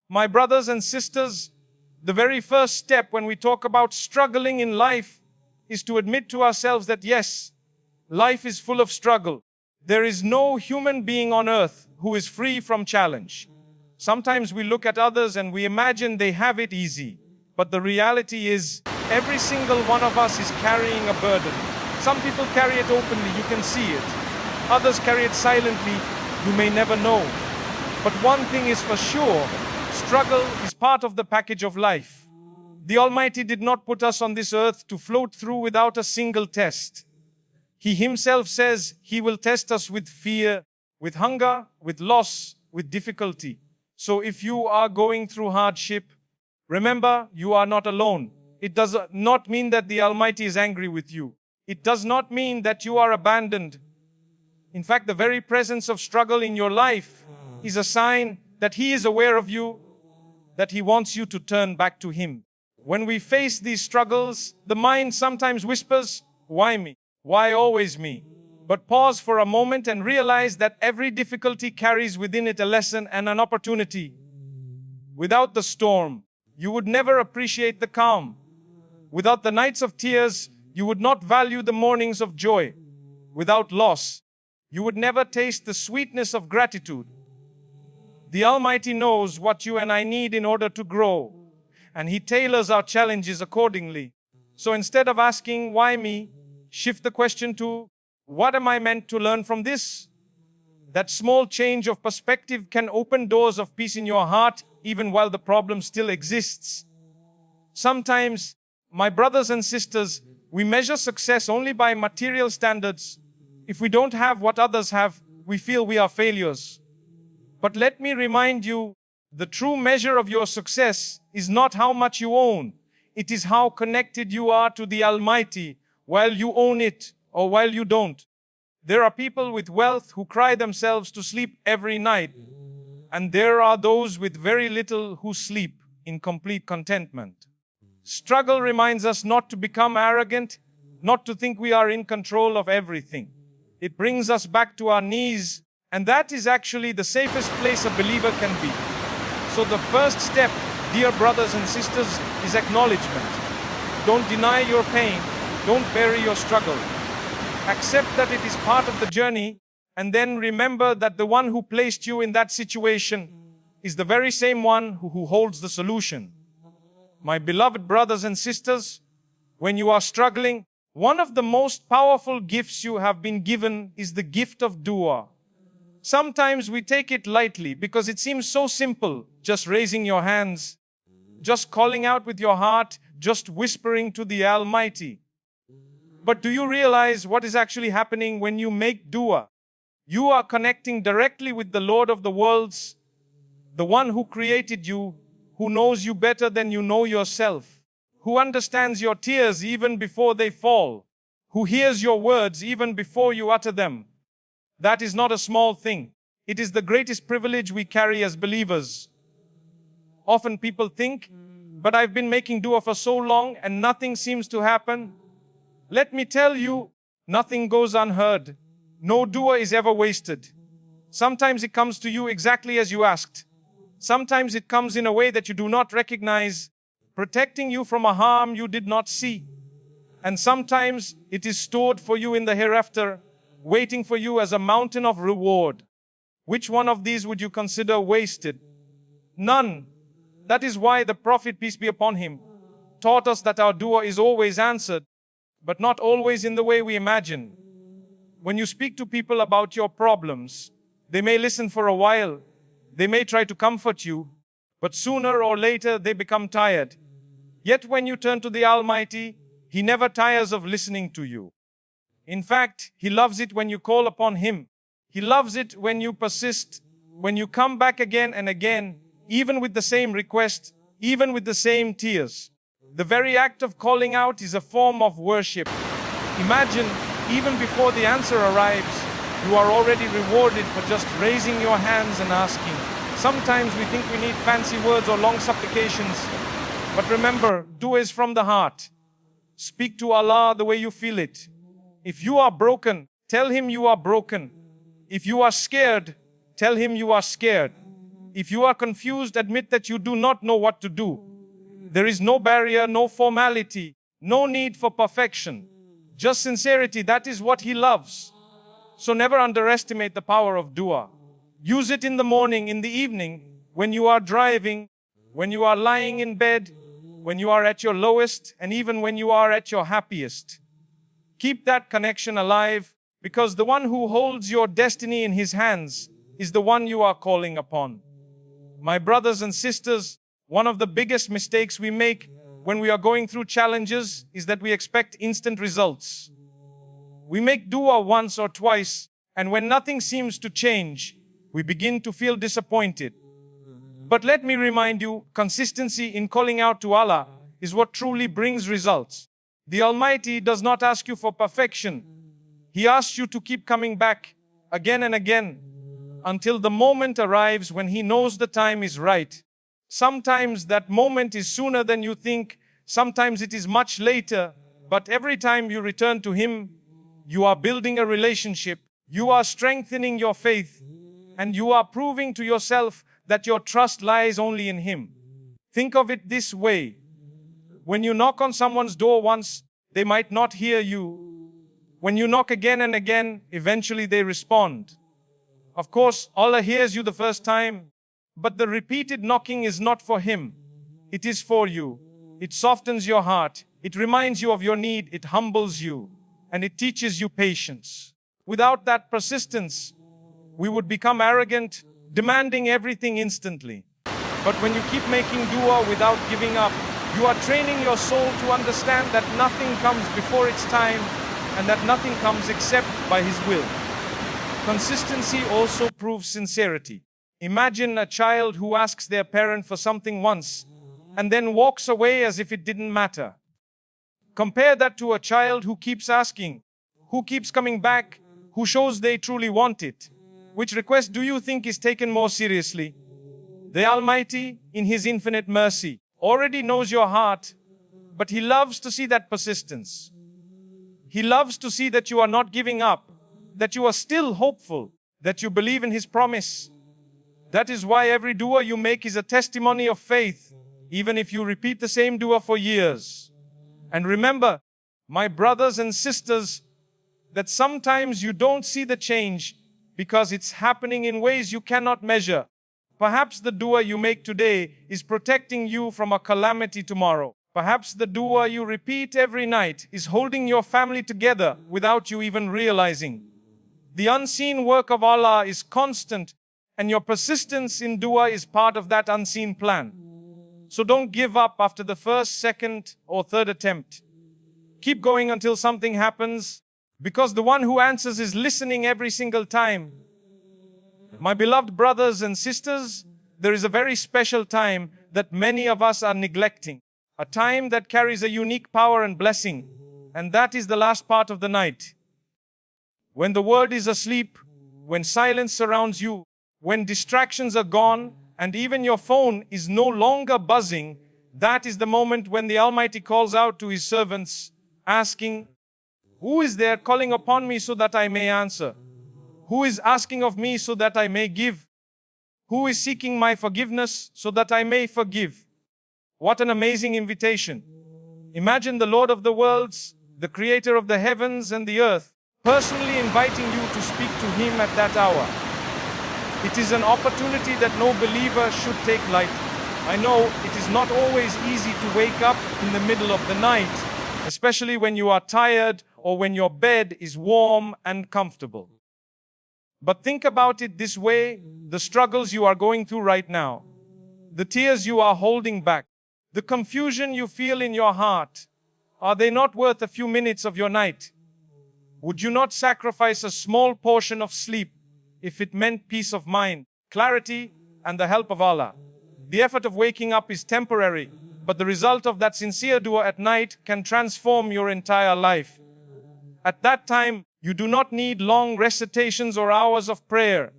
My brothers and sisters, the very first step when we talk about struggling in life is to admit to ourselves that yes, life is full of struggle. There is no human being on earth who is free from challenge. Sometimes we look at others and we imagine they have it easy. But the reality is, every single one of us is carrying a burden. Some people carry it openly, you can see it. Others carry it silently, you may never know. But one thing is for sure, struggle is part of the package of life. The Almighty did not put us on this earth to float through without a single test. He Himself says He will test us with fear, with hunger, with loss, with difficulty. So if you are going through hardship, remember you are not alone. It does not mean that the Almighty is angry with you. It does not mean that you are abandoned. In fact, the very presence of struggle in your life is a sign that He is aware of you, that He wants you to turn back to Him. When we face these struggles, the mind sometimes whispers, "Why me? Why always me?" But pause for a moment and realize that every difficulty carries within it a lesson and an opportunity. Without the storm, you would never appreciate the calm. Without the nights of tears, you would not value the mornings of joy. Without loss, you would never taste the sweetness of gratitude. The Almighty knows what you and I need in order to grow, and He tailors our challenges accordingly. So instead of asking, "Why me?" shift the question to, "What am I meant to learn from this?" That small change of perspective can open doors of peace in your heart, even while the problem still exists. Sometimes, my brothers and sisters, we measure success only by material standards. If we don't have what others have, we feel we are failures. But let me remind you, the true measure of your success is not how much you own. It is how connected you are to the Almighty while you own it or while you don't. There are people with wealth who cry themselves to sleep every night, and there are those with very little who sleep in complete contentment. Struggle reminds us not to become arrogant, not to think we are in control of everything. It brings us back to our knees, and that is actually the safest place a believer can be. So the first step, dear brothers and sisters, is acknowledgement. Don't deny your pain. Don't bury your struggle. Accept that it is part of the journey, and then remember that the one who placed you in that situation is the very same one who holds the solution. My beloved brothers and sisters, when you are struggling, one of the most powerful gifts you have been given is the gift of dua. Sometimes we take it lightly because it seems so simple, just raising your hands, just calling out with your heart, just whispering to the Almighty. But do you realize what is actually happening when you make dua? You are connecting directly with the Lord of the worlds, the one who created you, who knows you better than you know yourself, who understands your tears even before they fall, who hears your words even before you utter them. That is not a small thing. It is the greatest privilege we carry as believers. Often people think, "But I've been making dua for so long and nothing seems to happen." Let me tell you, nothing goes unheard. No dua is ever wasted. Sometimes it comes to you exactly as you asked. Sometimes it comes in a way that you do not recognize, protecting you from a harm you did not see. And sometimes it is stored for you in the hereafter, waiting for you as a mountain of reward. Which one of these would you consider wasted? None. That is why the Prophet, peace be upon him, taught us that our dua is always answered, but not always in the way we imagine. When you speak to people about your problems, they may listen for a while, they may try to comfort you, but sooner or later they become tired. Yet when you turn to the Almighty, He never tires of listening to you. In fact, He loves it when you call upon Him. He loves it when you persist, when you come back again and again, even with the same request, even with the same tears. The very act of calling out is a form of worship. Imagine, even before the answer arrives, you are already rewarded for just raising your hands and asking. Sometimes we think we need fancy words or long supplications. But remember, dua is from the heart. Speak to Allah the way you feel it. If you are broken, tell Him you are broken. If you are scared, tell Him you are scared. If you are confused, admit that you do not know what to do. There is no barrier, no formality, no need for perfection. Just sincerity, that is what He loves. So never underestimate the power of dua. Use it in the morning, in the evening, when you are driving, when you are lying in bed, when you are at your lowest, and even when you are at your happiest. Keep that connection alive, because the one who holds your destiny in His hands is the one you are calling upon. My brothers and sisters, one of the biggest mistakes we make when we are going through challenges is that we expect instant results. We make dua once or twice, and when nothing seems to change, we begin to feel disappointed. But let me remind you, consistency in calling out to Allah is what truly brings results. The Almighty does not ask you for perfection. He asks you to keep coming back again and again until the moment arrives when He knows the time is right. Sometimes that moment is sooner than you think, sometimes it is much later, but every time you return to Him, you are building a relationship, you are strengthening your faith, and you are proving to yourself that your trust lies only in Him. Think of it this way. When you knock on someone's door once, they might not hear you. When you knock again and again, eventually they respond. Of course, Allah hears you the first time, but the repeated knocking is not for Him. It is for you. It softens your heart. It reminds you of your need. It humbles you. And it teaches you patience. Without that persistence, we would become arrogant, demanding everything instantly. But when you keep making dua without giving up, you are training your soul to understand that nothing comes before its time and that nothing comes except by His will. Consistency also proves sincerity. Imagine a child who asks their parent for something once and then walks away as if it didn't matter. Compare that to a child who keeps asking, who keeps coming back, who shows they truly want it. Which request do you think is taken more seriously? The Almighty, in His infinite mercy, already knows your heart, but He loves to see that persistence. He loves to see that you are not giving up, that you are still hopeful, that you believe in His promise. That is why every dua you make is a testimony of faith, even if you repeat the same dua for years. And remember, my brothers and sisters, that sometimes you don't see the change because it's happening in ways you cannot measure. Perhaps the dua you make today is protecting you from a calamity tomorrow. Perhaps the dua you repeat every night is holding your family together without you even realizing. The unseen work of Allah is constant, and your persistence in dua is part of that unseen plan. So don't give up after the first, second, or third attempt. Keep going until something happens, because the one who answers is listening every single time. My beloved brothers and sisters, there is a very special time that many of us are neglecting. A time that carries a unique power and blessing, and that is the last part of the night. When the world is asleep, when silence surrounds you, when distractions are gone, and even your phone is no longer buzzing, that is the moment when the Almighty calls out to His servants, asking, "Who is there calling upon me so that I may answer? Who is asking of me so that I may give? Who is seeking my forgiveness so that I may forgive?" What an amazing invitation. Imagine the Lord of the worlds, the Creator of the heavens and the earth, personally inviting you to speak to Him at that hour. It is an opportunity that no believer should take lightly. I know it is not always easy to wake up in the middle of the night, especially when you are tired or when your bed is warm and comfortable. But think about it this way: the struggles you are going through right now, the tears you are holding back, the confusion you feel in your heart, are they not worth a few minutes of your night? Would you not sacrifice a small portion of sleep if it meant peace of mind, clarity, and the help of Allah? The effort of waking up is temporary, but the result of that sincere dua at night can transform your entire life. At that time, you do not need long recitations or hours of prayer.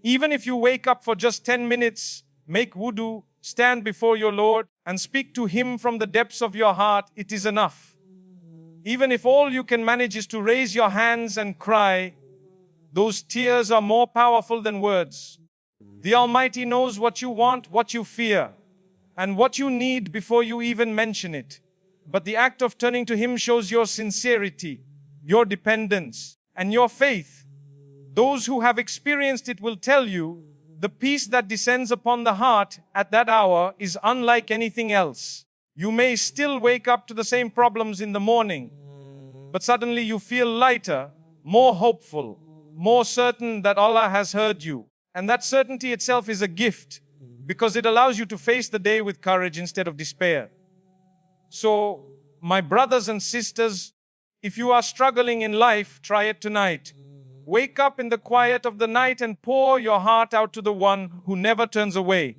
Even if you wake up for just 10 minutes, make wudu, stand before your Lord, and speak to Him from the depths of your heart, it is enough. Even if all you can manage is to raise your hands and cry, those tears are more powerful than words. The Almighty knows what you want, what you fear, and what you need before you even mention it. But the act of turning to Him shows your sincerity, your dependence, and your faith. Those who have experienced it will tell you, the peace that descends upon the heart at that hour is unlike anything else. You may still wake up to the same problems in the morning, but suddenly you feel lighter, more hopeful, more certain that Allah has heard you. And that certainty itself is a gift, because it allows you to face the day with courage instead of despair. So, my brothers and sisters, if you are struggling in life, try it tonight. Wake up in the quiet of the night and pour your heart out to the one who never turns away.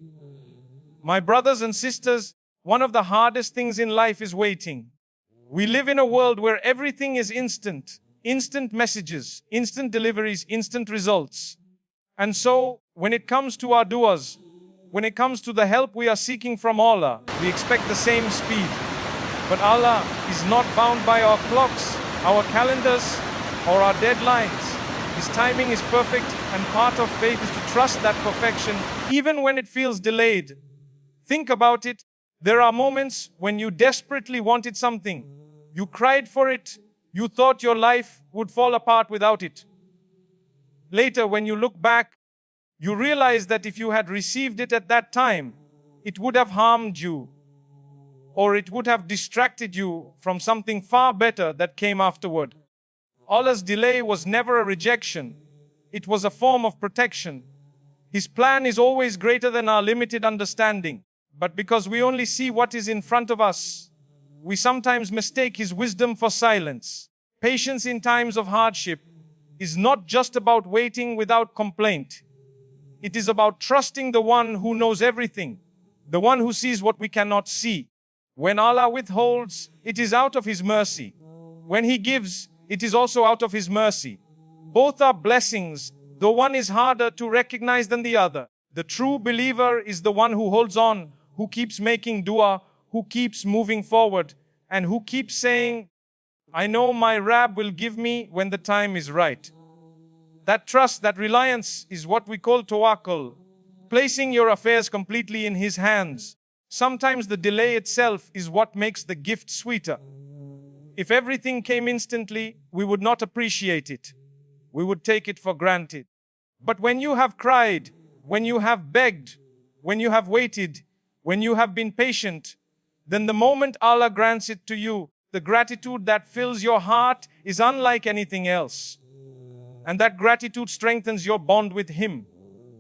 My brothers and sisters, one of the hardest things in life is waiting. We live in a world where everything is instant. Instant messages, instant deliveries, instant results. And so, when it comes to our du'as, when it comes to the help we are seeking from Allah, we expect the same speed. But Allah is not bound by our clocks, our calendars, or our deadlines. His timing is perfect, and part of faith is to trust that perfection, even when it feels delayed. Think about it. There are moments when you desperately wanted something. You cried for it. You thought your life would fall apart without it. Later, when you look back, you realize that if you had received it at that time, it would have harmed you, or it would have distracted you from something far better that came afterward. Allah's delay was never a rejection. It was a form of protection. His plan is always greater than our limited understanding. But because we only see what is in front of us, we sometimes mistake His wisdom for silence. Patience in times of hardship is not just about waiting without complaint. It is about trusting the one who knows everything, the one who sees what we cannot see. When Allah withholds, it is out of His mercy. When He gives, it is also out of His mercy. Both are blessings, though one is harder to recognize than the other. The true believer is the one who holds on, who keeps making dua, who keeps moving forward, and who keeps saying, I know my Rabb will give me when the time is right. That trust, that reliance is what we call tawakkul, placing your affairs completely in His hands. Sometimes the delay itself is what makes the gift sweeter. If everything came instantly, we would not appreciate it. We would take it for granted. But when you have cried, when you have begged, when you have waited, when you have been patient, then the moment Allah grants it to you, the gratitude that fills your heart is unlike anything else. And that gratitude strengthens your bond with Him.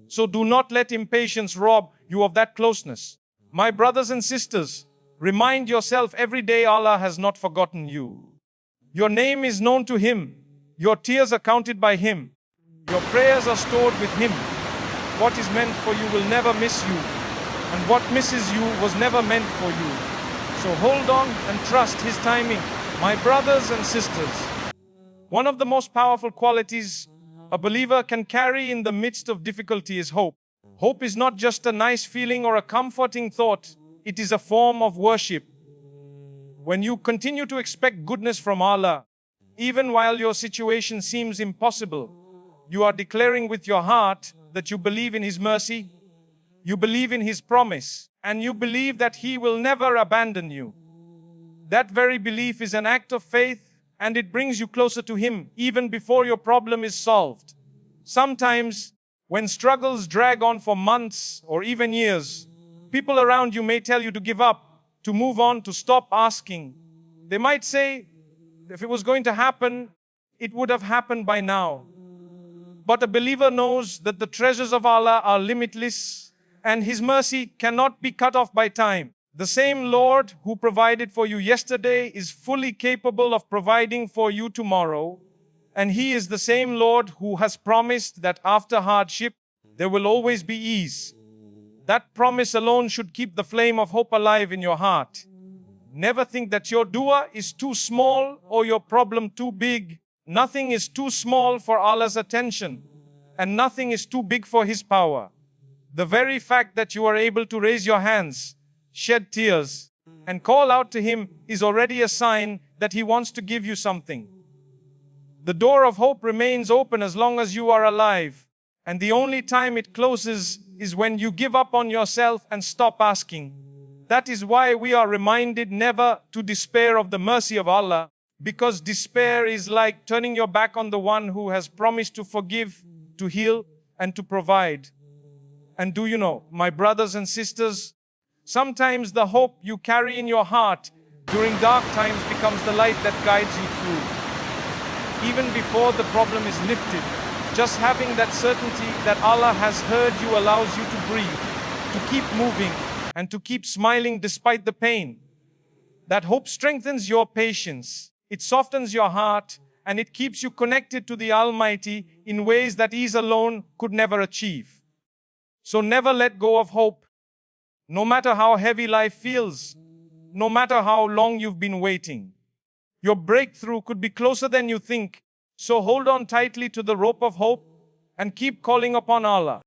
So do not let impatience rob you of that closeness. My brothers and sisters, remind yourself every day Allah has not forgotten you. Your name is known to Him. Your tears are counted by Him. Your prayers are stored with Him. What is meant for you will never miss you, and what misses you was never meant for you. So hold on and trust His timing, my brothers and sisters. One of the most powerful qualities a believer can carry in the midst of difficulty is hope. Hope is not just a nice feeling or a comforting thought. It is a form of worship. When you continue to expect goodness from Allah, even while your situation seems impossible, you are declaring with your heart that you believe in His mercy, you believe in His promise, and you believe that He will never abandon you. That very belief is an act of faith, and it brings you closer to Him even before your problem is solved. Sometimes, when struggles drag on for months or even years, people around you may tell you to give up, to move on, to stop asking. They might say, if it was going to happen, it would have happened by now. But a believer knows that the treasures of Allah are limitless, and His mercy cannot be cut off by time. The same Lord who provided for you yesterday is fully capable of providing for you tomorrow. And He is the same Lord who has promised that after hardship, there will always be ease. That promise alone should keep the flame of hope alive in your heart. Never think that your dua is too small or your problem too big. Nothing is too small for Allah's attention, and nothing is too big for His power. The very fact that you are able to raise your hands, shed tears, and call out to Him is already a sign that He wants to give you something. The door of hope remains open as long as you are alive, And the only time it closes is when you give up on yourself and stop asking. That is why we are reminded never to despair of the mercy of Allah, because despair is like turning your back on the one who has promised to forgive, to heal, and to provide. And do you know, my brothers and sisters, sometimes the hope you carry in your heart during dark times becomes the light that guides you through. Even before the problem is lifted, just having that certainty that Allah has heard you allows you to breathe, to keep moving, and to keep smiling despite the pain. That hope strengthens your patience, it softens your heart, and it keeps you connected to the Almighty in ways that ease alone could never achieve. So never let go of hope. No matter how heavy life feels, no matter how long you've been waiting, your breakthrough could be closer than you think. So hold on tightly to the rope of hope and keep calling upon Allah.